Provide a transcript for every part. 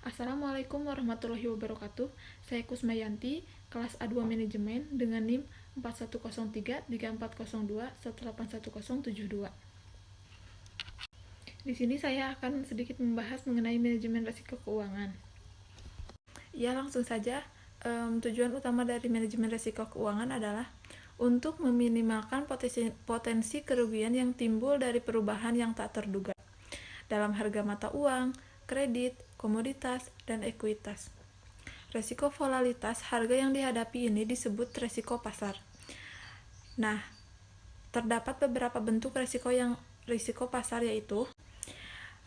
Assalamualaikum warahmatullahi wabarakatuh. Saya Kusmayanti, kelas A2 Manajemen dengan NIM 4103-3402-1817072. Di sini saya akan sedikit membahas mengenai manajemen risiko keuangan. Ya, langsung saja. Tujuan utama dari manajemen risiko keuangan adalah untuk meminimalkan potensi kerugian yang timbul dari perubahan yang tak terduga dalam harga mata uang, kredit, komoditas, dan ekuitas. Resiko volatilitas harga yang dihadapi ini disebut resiko pasar. Nah, terdapat beberapa bentuk risiko pasar, yaitu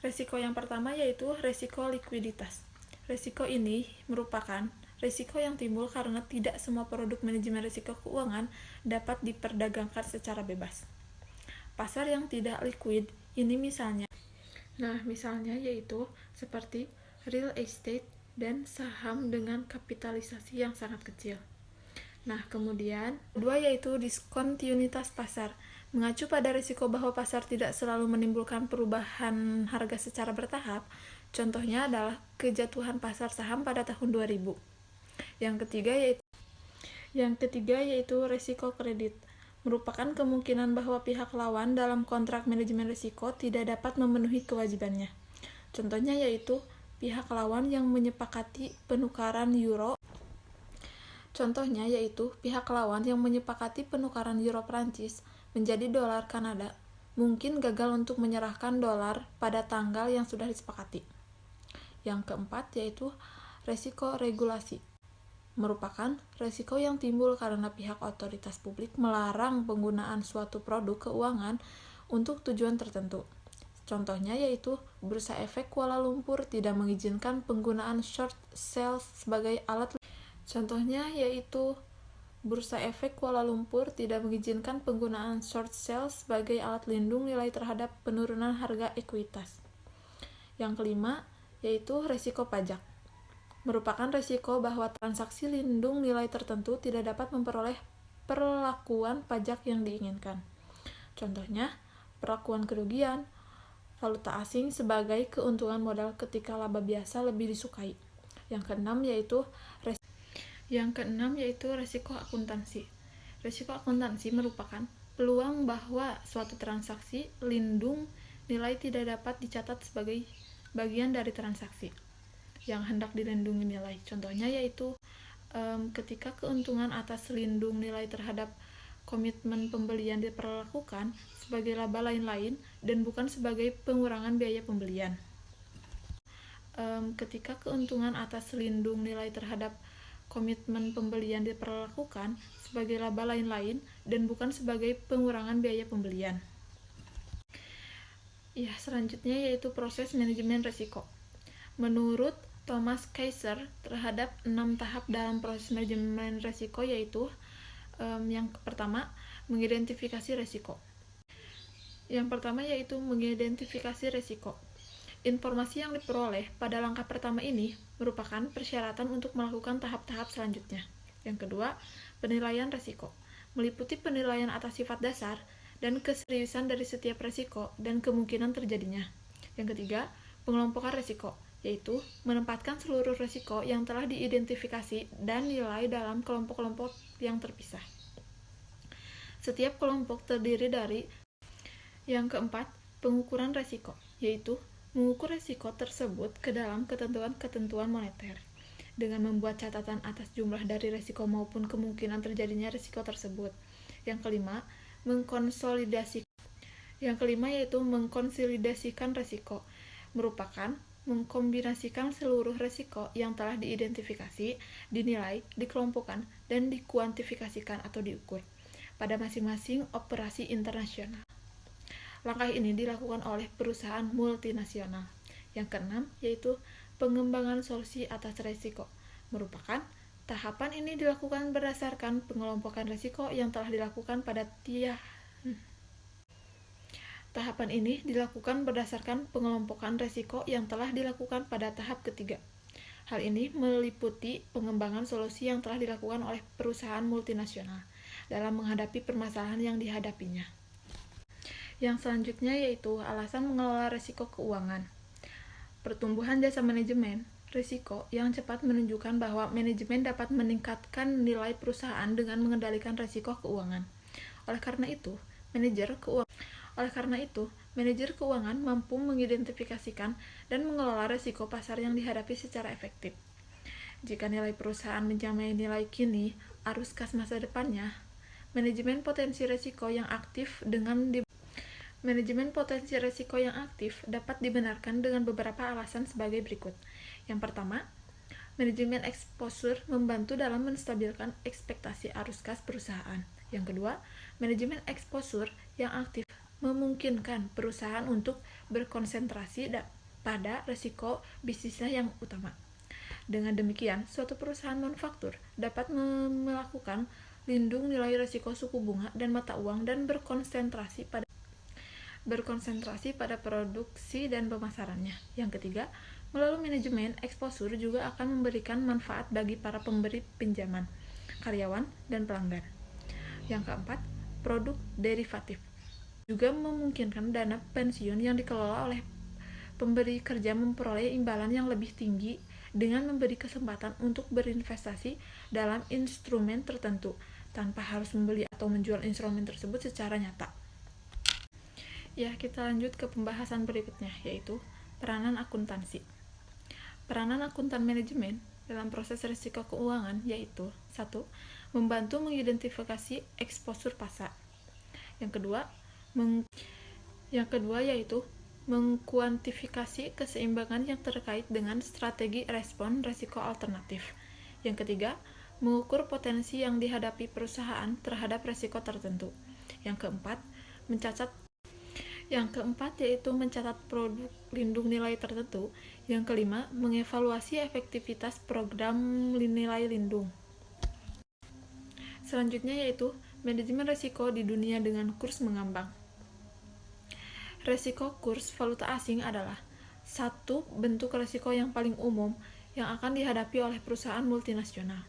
resiko yang pertama yaitu resiko likuiditas. Resiko ini merupakan risiko yang timbul karena tidak semua produk manajemen risiko keuangan dapat diperdagangkan secara bebas. Pasar yang tidak likuid ini misalnya yaitu seperti real estate dan saham dengan kapitalisasi yang sangat kecil. Nah, kemudian kedua yaitu diskontinuitas pasar. Mengacu pada risiko bahwa pasar tidak selalu menimbulkan perubahan harga secara bertahap, contohnya adalah kejatuhan pasar saham pada tahun 2000. Yang ketiga yaitu risiko kredit. Merupakan kemungkinan bahwa pihak lawan dalam kontrak manajemen risiko tidak dapat memenuhi kewajibannya. Contohnya yaitu pihak lawan yang menyepakati penukaran euro Prancis menjadi dolar Kanada mungkin gagal untuk menyerahkan dolar pada tanggal yang sudah disepakati. Yang keempat yaitu risiko regulasi. Merupakan risiko yang timbul karena pihak otoritas publik melarang penggunaan suatu produk keuangan untuk tujuan tertentu. Contohnya yaitu Bursa Efek Kuala Lumpur tidak mengizinkan penggunaan short sales sebagai alat lindung nilai terhadap penurunan harga ekuitas. Yang kelima yaitu risiko pajak. Merupakan risiko bahwa transaksi lindung nilai tertentu tidak dapat memperoleh perlakuan pajak yang diinginkan. Contohnya, perlakuan kerugian valuta asing sebagai keuntungan modal ketika laba biasa lebih disukai. Yang keenam yaitu risiko akuntansi. Risiko akuntansi merupakan peluang bahwa suatu transaksi lindung nilai tidak dapat dicatat sebagai bagian dari transaksi yang hendak dilindungi nilai. Contohnya yaitu ketika keuntungan atas lindung nilai terhadap komitmen pembelian diperlakukan sebagai laba lain-lain dan bukan sebagai pengurangan biaya pembelian. Ketika keuntungan atas lindung nilai terhadap komitmen pembelian diperlakukan sebagai laba lain-lain dan bukan sebagai pengurangan biaya pembelian. Ya, selanjutnya yaitu proses manajemen risiko. Menurut Thomas Kaiser, terhadap 6 tahap dalam proses manajemen risiko yaitu yang pertama, mengidentifikasi risiko. Yang pertama yaitu mengidentifikasi risiko. Informasi yang diperoleh pada langkah pertama ini merupakan persyaratan untuk melakukan tahap-tahap selanjutnya. Yang kedua, penilaian risiko. Meliputi penilaian atas sifat dasar dan keseriusan dari setiap risiko dan kemungkinan terjadinya. Yang ketiga, pengelompokan risiko, yaitu menempatkan seluruh risiko yang telah diidentifikasi dan nilai dalam kelompok-kelompok yang terpisah. Setiap kelompok terdiri dari. Yang keempat, pengukuran risiko, yaitu mengukur risiko tersebut ke dalam ketentuan-ketentuan moneter dengan membuat catatan atas jumlah dari risiko maupun kemungkinan terjadinya risiko tersebut. Yang kelima yaitu mengkonsolidasikan risiko, merupakan mengkombinasikan seluruh risiko yang telah diidentifikasi, dinilai, dikelompokkan, dan dikuantifikasikan atau diukur pada masing-masing operasi internasional. Langkah ini dilakukan oleh perusahaan multinasional. Yang keenam yaitu pengembangan solusi atas risiko, merupakan tahapan ini dilakukan berdasarkan pengelompokan risiko yang telah dilakukan pada tahap ketiga. Hal ini meliputi pengembangan solusi yang telah dilakukan oleh perusahaan multinasional dalam menghadapi permasalahan yang dihadapinya. Yang selanjutnya yaitu alasan mengelola risiko keuangan. Pertumbuhan jasa manajemen risiko yang cepat menunjukkan bahwa manajemen dapat meningkatkan nilai perusahaan dengan mengendalikan risiko keuangan. Oleh karena itu, manajer keuangan mampu mengidentifikasikan dan mengelola risiko pasar yang dihadapi secara efektif. Jika nilai perusahaan mencapai nilai kini, arus kas masa depannya, manajemen potensi risiko yang aktif dapat dibenarkan dengan beberapa alasan sebagai berikut. Yang pertama, manajemen exposure membantu dalam menstabilkan ekspektasi arus kas perusahaan. Yang kedua, manajemen exposure yang aktif memungkinkan perusahaan untuk berkonsentrasi pada risiko bisnisnya yang utama. Dengan demikian, suatu perusahaan manufaktur dapat melakukan lindung nilai risiko suku bunga dan mata uang dan berkonsentrasi pada produksi dan pemasarannya. Yang ketiga, melalui manajemen exposure juga akan memberikan manfaat bagi para pemberi pinjaman, karyawan, dan pelanggan. Yang keempat, produk derivatif juga memungkinkan dana pensiun yang dikelola oleh pemberi kerja memperoleh imbalan yang lebih tinggi dengan memberi kesempatan untuk berinvestasi dalam instrumen tertentu tanpa harus membeli atau menjual instrumen tersebut secara nyata. Ya, kita lanjut ke pembahasan berikutnya, yaitu peranan akuntansi. Peranan akuntan manajemen dalam proses risiko keuangan yaitu 1. Membantu mengidentifikasi exposure pasar. Yang kedua yaitu mengkuantifikasi keseimbangan yang terkait dengan strategi respon risiko alternatif. Yang ketiga, mengukur potensi yang dihadapi perusahaan terhadap risiko tertentu. Yang keempat yaitu mencatat produk lindung nilai tertentu. Yang kelima, mengevaluasi efektivitas program nilai lindung. Selanjutnya yaitu manajemen risiko di dunia dengan kurs mengambang. Risiko kurs valuta asing adalah satu bentuk risiko yang paling umum yang akan dihadapi oleh perusahaan multinasional.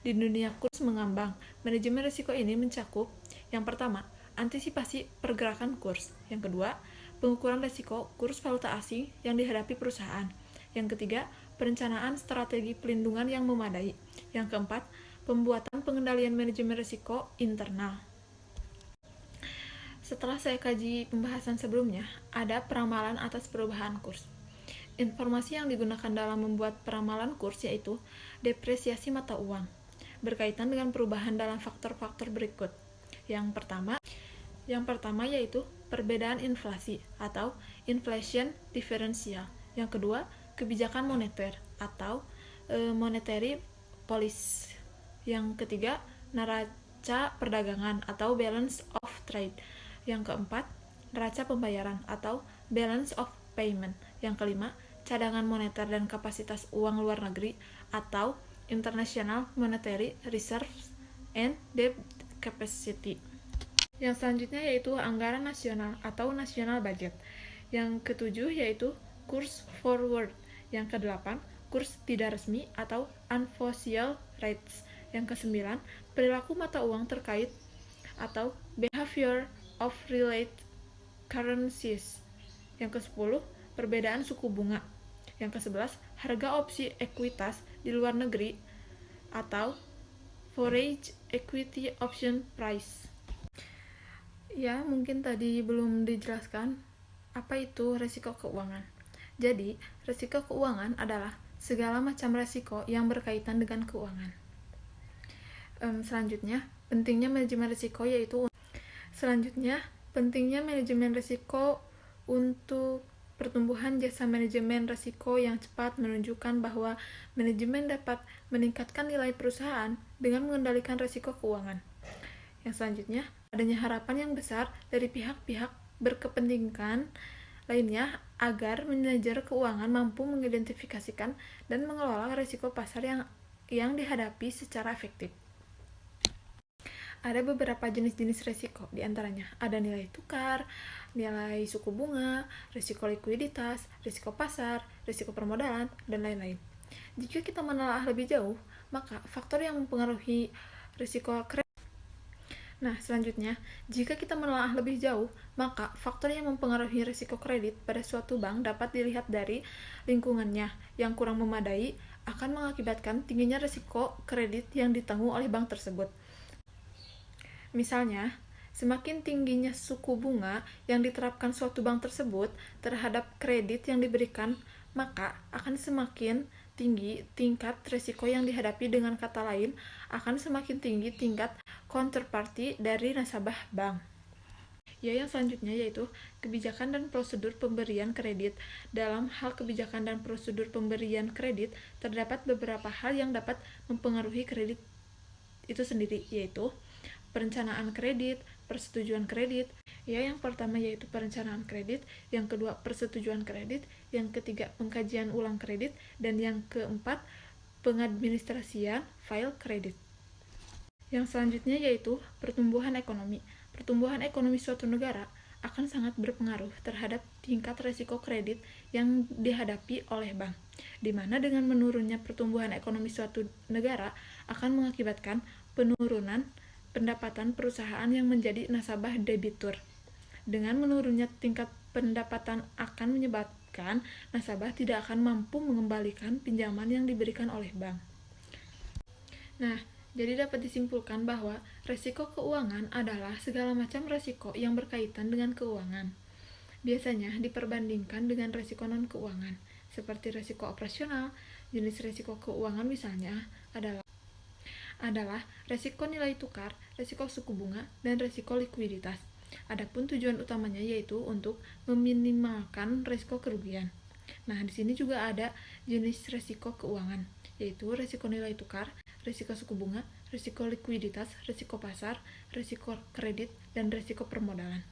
Di dunia kurs mengambang, manajemen risiko ini mencakup yang pertama, antisipasi pergerakan kurs. Yang kedua, pengukuran risiko kurs valuta asing yang dihadapi perusahaan. Yang ketiga, perencanaan strategi pelindungan yang memadai. Yang keempat, pembuatan pengendalian manajemen risiko internal. Setelah saya kaji pembahasan sebelumnya, ada peramalan atas perubahan kurs. Informasi yang digunakan dalam membuat peramalan kurs yaitu depresiasi mata uang, berkaitan dengan perubahan dalam faktor-faktor berikut. Yang pertama yaitu perbedaan inflasi atau inflation differential. Yang kedua, kebijakan moneter atau monetary policy. Yang ketiga, neraca perdagangan atau balance of trade. Yang keempat, neraca pembayaran atau balance of payment. Yang kelima, cadangan moneter dan kapasitas uang luar negeri atau international monetary reserves and debt capacity. Yang selanjutnya yaitu anggaran nasional atau national budget. Yang ketujuh yaitu kurs forward. Yang kedelapan, kurs tidak resmi atau unofficial rates. Yang kesembilan, perilaku mata uang terkait atau behavior of related currencies. Yang ke-10, perbedaan suku bunga. Yang ke-11, harga opsi ekuitas di luar negeri atau foreign equity option price. Ya, mungkin tadi belum dijelaskan apa itu risiko keuangan. Jadi, risiko keuangan adalah segala macam risiko yang berkaitan dengan keuangan. Selanjutnya, pentingnya manajemen risiko untuk pertumbuhan jasa manajemen risiko yang cepat menunjukkan bahwa manajemen dapat meningkatkan nilai perusahaan dengan mengendalikan risiko keuangan. Yang selanjutnya, adanya harapan yang besar dari pihak-pihak berkepentingan lainnya agar manajer keuangan mampu mengidentifikasikan dan mengelola risiko pasar yang dihadapi secara efektif. Ada beberapa jenis-jenis risiko, diantaranya ada nilai tukar, nilai suku bunga, risiko likuiditas, risiko pasar, risiko permodalan, dan lain-lain. Jika kita menelaah lebih jauh, maka faktor yang mempengaruhi risiko Nah, selanjutnya, jika kita menelaah lebih jauh, maka faktor yang mempengaruhi risiko kredit pada suatu bank dapat dilihat dari lingkungannya yang kurang memadai akan mengakibatkan tingginya risiko kredit yang ditanggung oleh bank tersebut. Misalnya, semakin tingginya suku bunga yang diterapkan suatu bank tersebut terhadap kredit yang diberikan, maka akan semakin tinggi tingkat risiko yang dihadapi. Dengan kata lain, akan semakin tinggi tingkat counterparty dari nasabah bank. Yang selanjutnya yaitu kebijakan dan prosedur pemberian kredit. Dalam hal kebijakan dan prosedur pemberian kredit, terdapat beberapa hal yang dapat mempengaruhi kredit itu sendiri, yaitu perencanaan kredit, persetujuan kredit. Yang pertama yaitu perencanaan kredit, yang kedua persetujuan kredit, yang ketiga pengkajian ulang kredit, dan yang keempat pengadministrasian file kredit. Yang selanjutnya yaitu pertumbuhan ekonomi. Pertumbuhan ekonomi suatu negara akan sangat berpengaruh terhadap tingkat risiko kredit yang dihadapi oleh bank, di mana dengan menurunnya pertumbuhan ekonomi suatu negara akan mengakibatkan penurunan pendapatan perusahaan yang menjadi nasabah debitur. Dengan menurunnya tingkat pendapatan akan menyebabkan nasabah tidak akan mampu mengembalikan pinjaman yang diberikan oleh bank. Nah, jadi dapat disimpulkan bahwa risiko keuangan adalah segala macam risiko yang berkaitan dengan keuangan. Biasanya diperbandingkan dengan risiko non-keuangan, seperti risiko operasional. Jenis risiko keuangan misalnya adalah risiko nilai tukar, risiko suku bunga, dan risiko likuiditas. Adapun tujuan utamanya yaitu untuk meminimalkan risiko kerugian. Nah, di sini juga ada jenis risiko keuangan, yaitu risiko nilai tukar, risiko suku bunga, risiko likuiditas, risiko pasar, risiko kredit, dan risiko permodalan.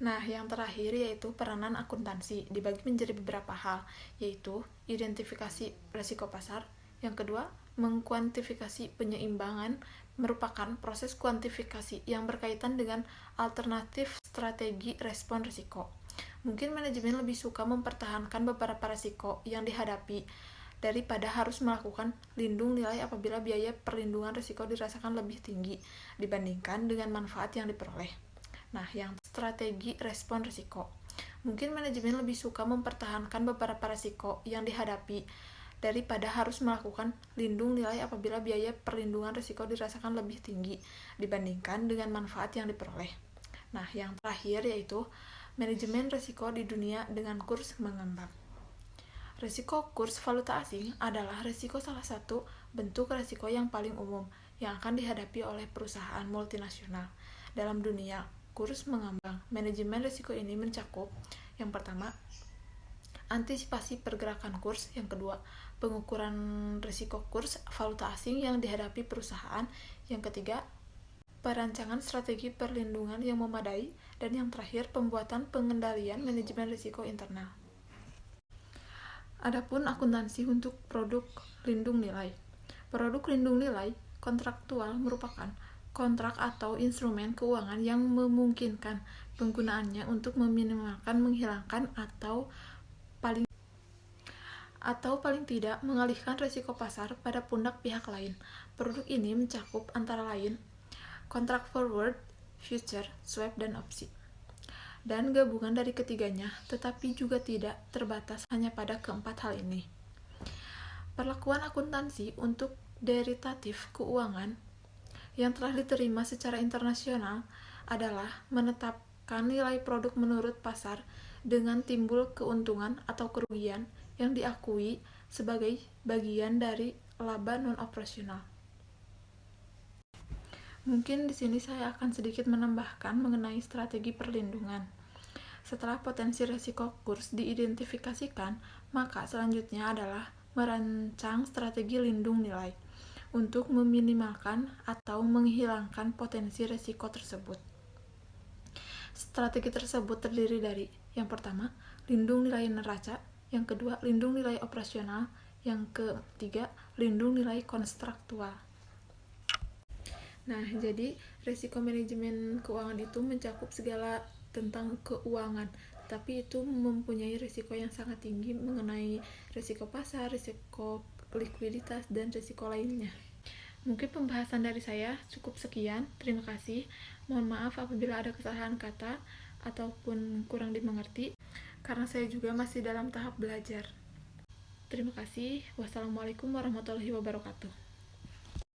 Nah, yang terakhir yaitu peranan akuntansi dibagi menjadi beberapa hal, yaitu identifikasi risiko pasar. Yang kedua, mengkuantifikasi penyeimbangan merupakan proses kuantifikasi yang berkaitan dengan alternatif strategi respon risiko. Mungkin manajemen lebih suka mempertahankan beberapa risiko yang dihadapi daripada harus melakukan lindung nilai apabila biaya perlindungan risiko dirasakan lebih tinggi dibandingkan dengan manfaat yang diperoleh. Nah, yang strategi respon risiko. Mungkin manajemen lebih suka mempertahankan beberapa risiko yang dihadapi daripada harus melakukan lindung nilai apabila biaya perlindungan risiko dirasakan lebih tinggi dibandingkan dengan manfaat yang diperoleh. Nah, yang terakhir yaitu manajemen risiko di dunia dengan kurs mengambang. Risiko kurs valuta asing adalah risiko salah satu bentuk risiko yang paling umum yang akan dihadapi oleh perusahaan multinasional. Dalam dunia kurs mengambang, manajemen risiko ini mencakup yang pertama, antisipasi pergerakan kurs, yang kedua, pengukuran risiko kurs valuta asing yang dihadapi perusahaan, yang ketiga, perancangan strategi perlindungan yang memadai, dan yang terakhir, pembuatan pengendalian manajemen risiko internal. Adapun akuntansi untuk produk lindung nilai. Produk lindung nilai kontraktual merupakan kontrak atau instrumen keuangan yang memungkinkan penggunaannya untuk meminimalkan, menghilangkan, atau paling tidak mengalihkan risiko pasar pada pundak pihak lain. Produk ini mencakup antara lain kontrak forward, future, swap, dan opsi, dan gabungan dari ketiganya, tetapi juga tidak terbatas hanya pada keempat hal ini. Perlakuan akuntansi untuk derivatif keuangan yang telah diterima secara internasional adalah menetapkan nilai produk menurut pasar dengan timbul keuntungan atau kerugian yang diakui sebagai bagian dari laba non-operasional. Mungkin di sini saya akan sedikit menambahkan mengenai strategi perlindungan. Setelah potensi risiko kurs diidentifikasikan, maka selanjutnya adalah merancang strategi lindung nilai untuk meminimalkan atau menghilangkan potensi risiko tersebut. Strategi tersebut terdiri dari yang pertama, lindung nilai neraca, yang kedua, lindung nilai operasional, yang ketiga, lindung nilai kontraktual. Nah, jadi risiko manajemen keuangan itu mencakup segala tentang keuangan, tapi itu mempunyai risiko yang sangat tinggi mengenai risiko pasar, risiko likuiditas, dan risiko lainnya. Mungkin pembahasan dari saya cukup sekian. Terima kasih. Mohon maaf apabila ada kesalahan kata ataupun kurang dimengerti, karena saya juga masih dalam tahap belajar. Terima kasih. Wassalamualaikum warahmatullahi wabarakatuh.